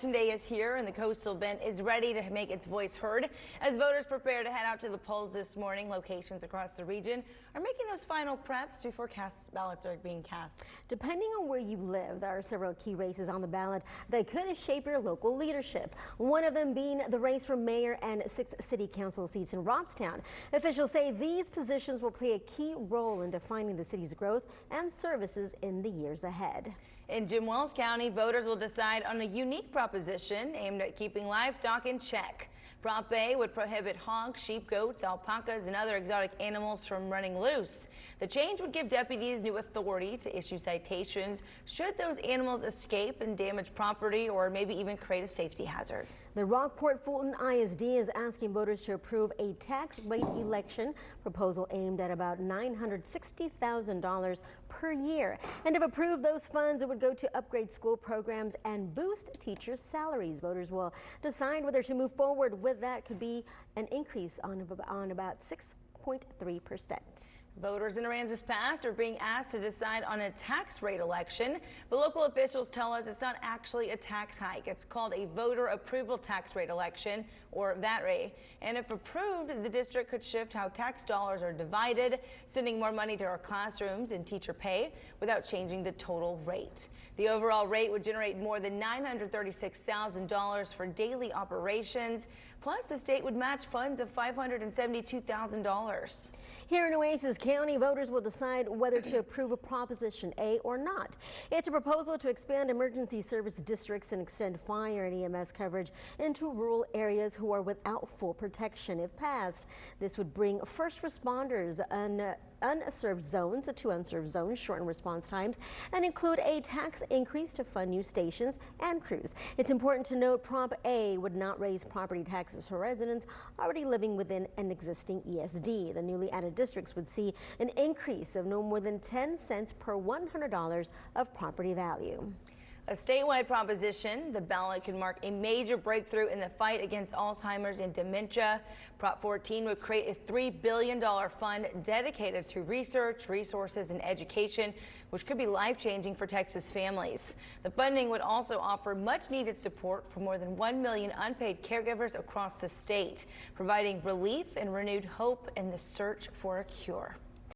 Day is here and the coastal bend is ready to make its voice heard as voters prepare to head out to the polls this morning. Locations across the region are making those final preps before ballots are being cast. Depending on where you live, there are several key races on the ballot that could shape your local leadership. One of them being the race for mayor and 6 city council seats in Robstown. Officials say these positions will play a key role in defining the city's growth and services in the years ahead. In Jim Wells County, voters will decide on a unique proposition aimed at keeping livestock in check. Prop A would prohibit hogs, sheep, goats, alpacas, and other exotic animals from running loose. The change would give deputies new authority to issue citations should those animals escape and damage property or maybe even create a safety hazard. The Rockport-Fulton ISD is asking voters to approve a tax rate election proposal aimed at about $960,000 per year. And if approved, those funds would go to upgrade school programs and boost teachers' salaries. Voters will decide whether to move forward with that. Could be an increase on about 6.3%. Voters in Aransas Pass are being asked to decide on a tax rate election, but local officials tell us it's not actually a tax hike. It's called a voter approval tax rate election, or VAT rate. And if approved, the district could shift how tax dollars are divided, sending more money to our classrooms and teacher pay without changing the total rate. The overall rate would generate more than $936,000 for daily operations. Plus, the state would match funds of $572,000. Here in Oasis County, voters will decide whether to approve a Proposition A or not. It's a proposal to expand emergency service districts and extend fire and EMS coverage into rural areas who are without full protection. If passed, this would bring first responders unserved zones to unserved zones, shorten response times, and include a tax increase to fund new stations and crews. It's important to note Prop A would not raise property taxes for residents already living within an existing ESD. The newly added districts would see an increase of no more than 10 cents per $100 of property value. A statewide proposition, the ballot could mark a major breakthrough in the fight against Alzheimer's and dementia. Prop 14 would create a $3 billion fund dedicated to research, resources, and education, which could be life-changing for Texas families. The funding would also offer much-needed support for more than 1 million unpaid caregivers across the state, providing relief and renewed hope in the search for a cure.